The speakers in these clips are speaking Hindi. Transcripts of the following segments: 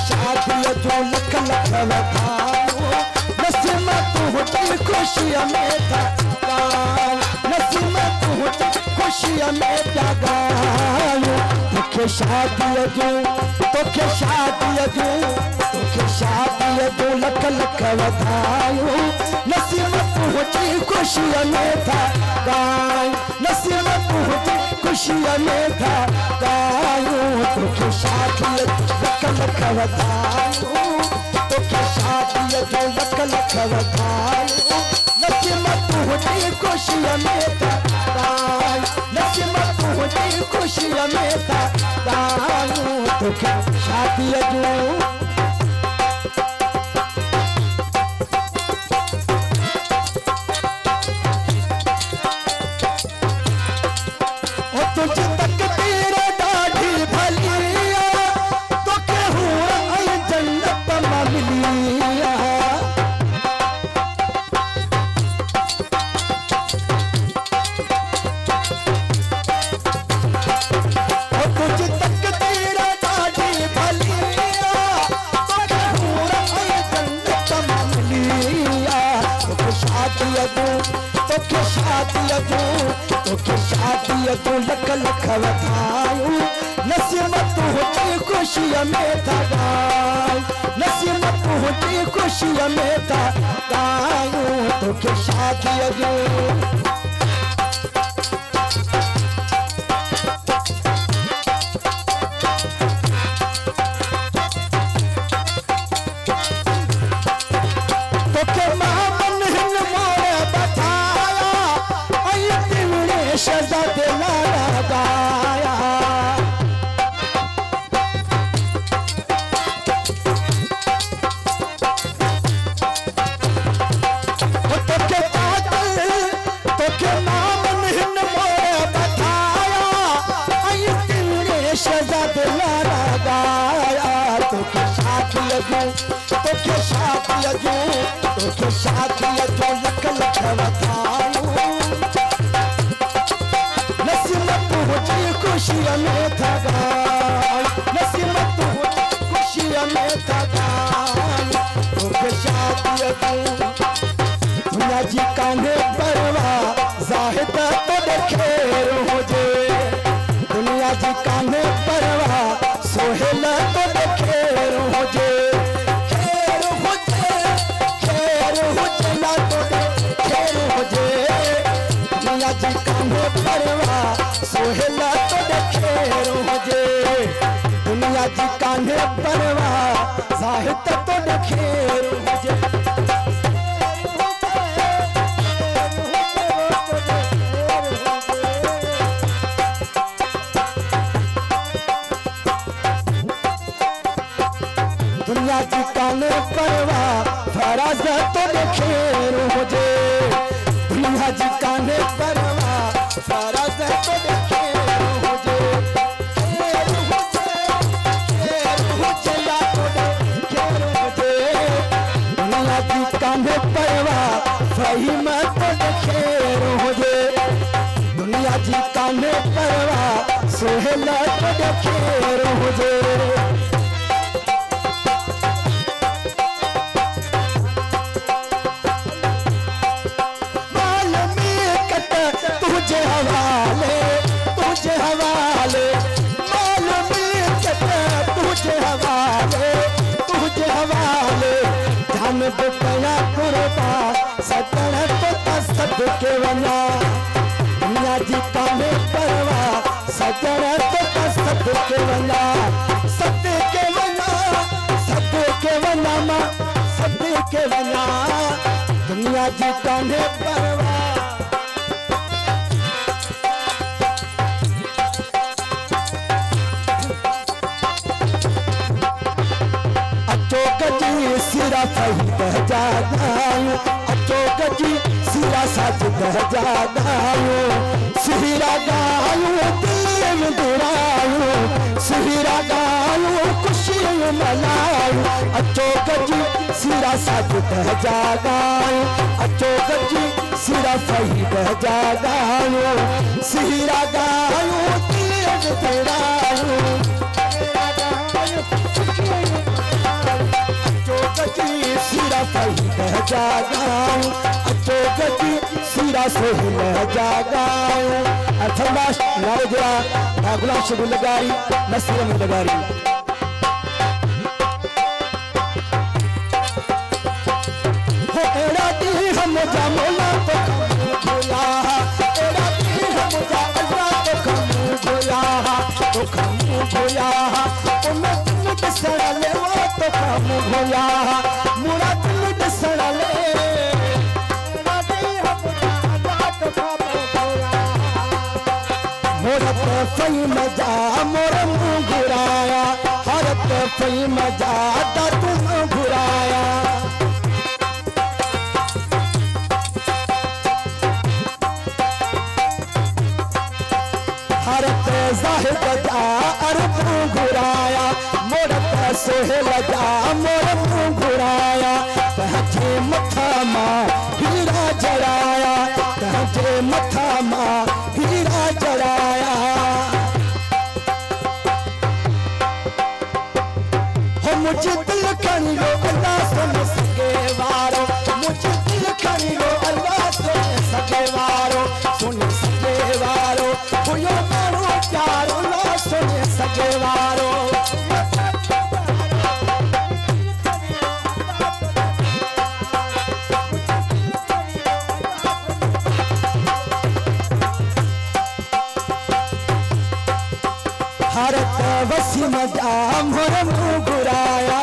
शादी जो लख लख वधायो नसीम तुझी खुशियां में था नसीम तुझी खुशियां में जगायो तोखे शादी जो लख लख वधायो नसीम तुझी खुशियां में था नसीम तुझी खुशियां में था गायो तोखे शादी लख लख वधायो तोखे शादी जो लख लख वधायो नसीम तुझी खुशियां में था नसीम तुझी खुशियां में था गायो तोखे शादी जो तो लख लख वधायो नसीम तुझी खुशियां में था नसीम तुझी खुशियां में था गायो तोखे शादी जो लख लख वधायो नसीम तुझी खुशियां में था नसीम तुझी खुशियां में था तोखे शादी दुनिया जी कान्हे परवा जाहिद तो खेर हुजे दुनिया जी कान्हे परवा सोहेल तो खेर हुजे जी कान्हे परवा सोहेला तो खेर हुजे दुनिया जी कान्हे परवा साहित्य तो खेर हुजे दुनिया जी कान्हे परवा फराज तो खेर हुजे दुनिया जी कान्हे परवा फराज तो खेर हुजे दुनिया जी कान्हे परवा फहीम तो खेर हुजे दुनिया जी कान्हे परवा सोहेल तो खेर हुजे तुझे हवाले माल मिल्कियत तुझे हवाले धन बुकया कुर्बा सदन तो सदके वना दुनिया जी कान्हे परवा सदन तो सदके वना सदके वना मां सदके वना दुनिया जी कान्हे परवा सिरा फहीद जागायो अचोक जी सिरा साजिद जागायो सिरा गायो दिल दुरायो सिरा गायो खुशी मनायो अचोक जी सिरा साजिद जागायो अचोक जी सिरा फहीद जागायो सिरा गायो दिल दुरायो जागाऊं अचो गजी सीरा सोहिल जागाऊं अर्थमाश नारजरा गुलाम शबीर लगारी नसीर में लगारी हो एड़ा दी हम जामोला तो भोला एड़ा दी हम जा अल्लाह तो कम भोला ओ मैं तुम दसड़ा ले वो तो कम भोला मुरा तुम दसड़ा ले एड़ा दी हम जा अल्लाह तो कम भोला मोरा पे फई मजा मोरा मुंह घुराया हर पे फई मजा ता तुम घुराया जाहिर बजा अरब घुराया मोर सोहेल जा मोर मुंह घुराया कहजे मथा मां हीरा जड़ाया कहजे मथा मां हीरा जड़ाया हो मुझे दिल करी लो अल्लाह सुन सके वारो मुझे दिल करी लो अल्लाह सुन सके वारो हो यो मारो प्यारो लो सुन सके वारो भारत वसी मजा मोर मुंह घुराया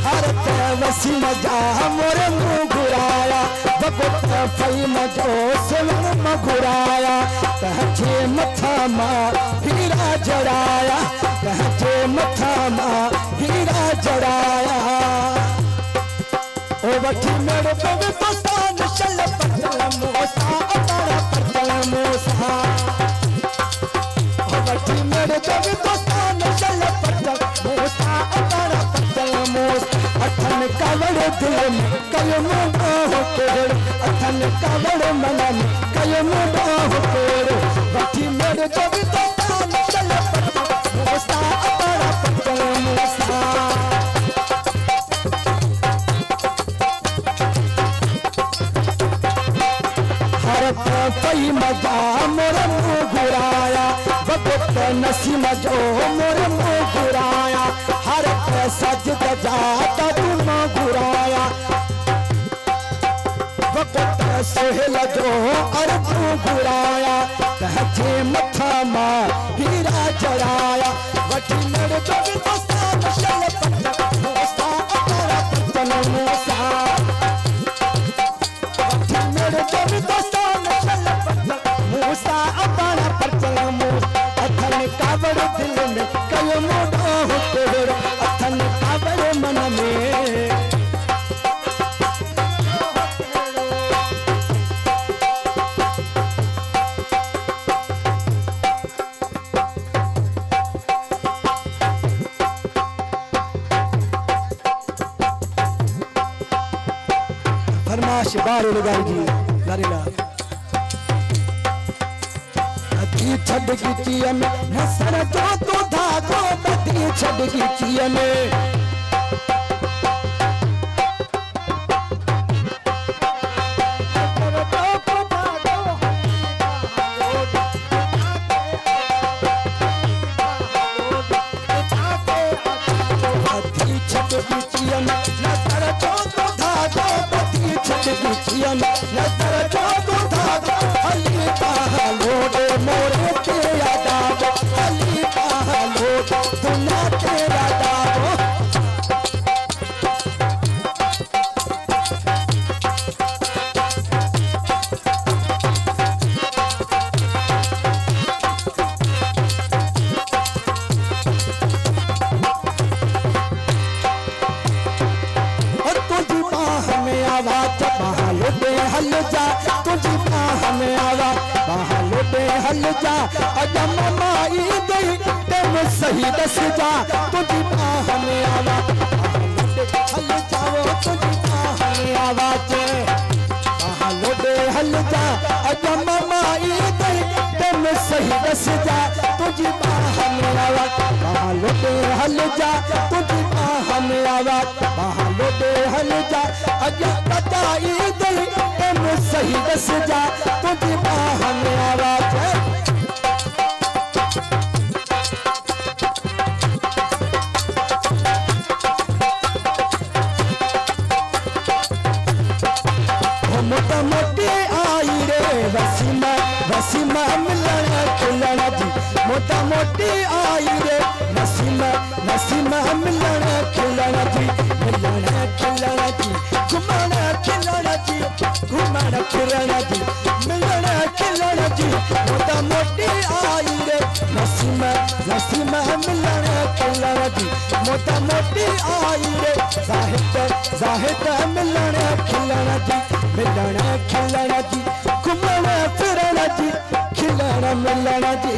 भारत वसी मजा मोर मुंह घुराया बबत फई मजो सुन घुराया कहजे मथा मां हीरा जड़ाया कहजे मथा मां हीरा जड़ाया ओ वठी मेरे बबे पसान चल पटल मोसा अतारा पटल मोसा ओ वठी मेरे बबे पसान चल पटल मोसा अतारा पटल मोसा अठन कावड़ दिल में कयो मुंडो हो केड़ अठन कावड़ मन में कयो मुंडो हो केड़ वठी मेरे बबे पसान चल पटल मोसा अतारा पटल मोसा फई मजा मोर मुंह घुराया बबत नसी मजो मोर मुंह घुराया हर सज जाता तुम घुराया बबत सोहेल जो अरब घुराया कहजे मथा मां हीरा जड़ाया वठी मेरे जोगी दोस्तान चल पटल मोसा अतारा पटल मोसा वठी मेरे जोगी दोस्तान मूसा अपाना पटल मूसा अथन कावड़ दिल में कयो मोड़ो हो तेर अथन कावड़ मन में फरमाश बारो लगाई जी लारीला छड़ गिचिया में नसर जो तो धागो बदी छड़ गिचिया में छड़ गिचिया में नसर जो तो धागो बदी छड़ गिचिया में नसर जो तो धागो हली पहालोडे मोरे तेरा दाबो हली पहालोडे दुनिया तेरा दाबो और तुझी बाह में आवाज पहालोडे हल जा तुझी बाह में आवाज पहालोडे हल जा अजम माई गई तेम सही दस जा तुझी बाह में आवाज पहालोडे हल जाओ तुझी बाह में आवाज पहालोडे हल जा अजम माई गई तेम सही दस जा तुझी बाह में आवाज पहालोडे हल जा हमें आवा बाहर लोटे हल जा अजा बताई दिल तेन सही दस जा तुझी बाह में आवा मोटा मोटी आई रे वसीमा वसीमा मिलना खिलना जी मोटा मोटी आई रे नसीमा नसीमा मिलना खिलना जी मिलना खिलना जी घुमाना खिलना जी घुमाना खिलना जी मिलना खिलना जी मोटा मोटी आई रे नसीमा नसीमा मिलना खिलना जी मोटा मोटी आई रे जाहिद जाहिद मिलना खिलना जी मिलना खिलना जी घुमाना फिरना जी खिलना मिलना जी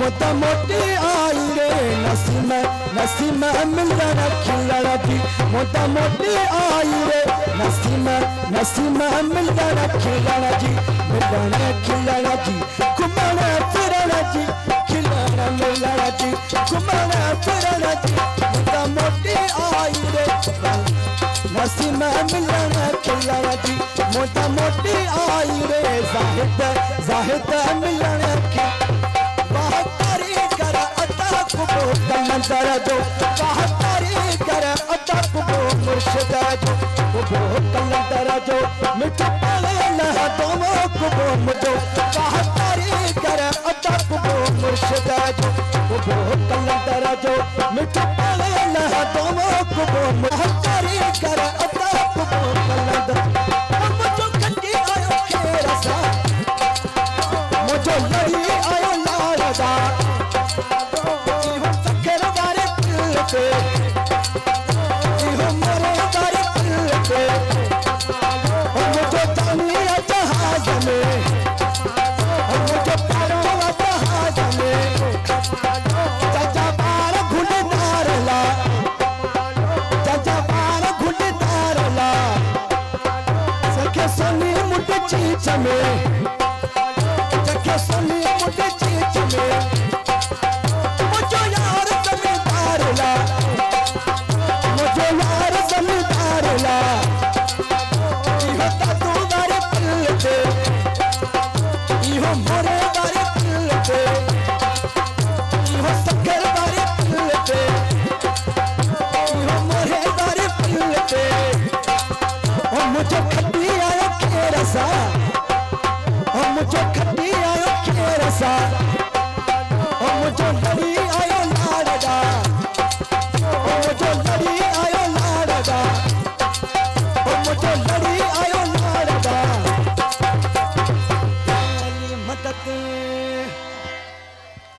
मोटा मोटी आई रे नसीमा नसीमा मिलना खिलना जी मोटा मोटी आई रे नसीमा नसीमा मिलना खिलना जी मिलना खिलना जी घुमाना फिरना जी खिलना मिलना जी घुमाना फिरना जी मोटा मोटी आई रे नसीमा मिलना खिलना जी मोटा मोटी आई रे जाहिद जाहिद मिलना मंजर जो कहतारी कर अटक वो मुर्शिद जो वो कलंदर जो मिठ पाले लह दोनों को वो मुझो कहतारी कर अटक वो मुर्शिद जो वो कलंदर जो मिठ पाले लह दोनों को वो कहतारी कर अटक वो कलंदर मुझो कटी आयो खेरा सा मुझो लड़ी आयो लाड़ा मुझे तानिया जहाज में मुझे पारों जहाज में चाचा बार घुड़दार ला चाचा बार घुड़दार ला सखे सोनी मुझे चीच में सखे सोनी मुझे चीच में मुझे यार जमींदार ला मुझे यार जमींदार ला इहो तातू बारे पल पे इहो मोरे बारे पल पे इहो सकर बारे पल पे इहो मोरे बारे पल पे ओ मुझे खट्टी आयो खेरा सा ओ मुझे खट्टी आयो खेरा सा ओ मुझे लड़ी आयो लाड़ा ओ मुझे लड़ी आयो लाड़ा ओ मुझे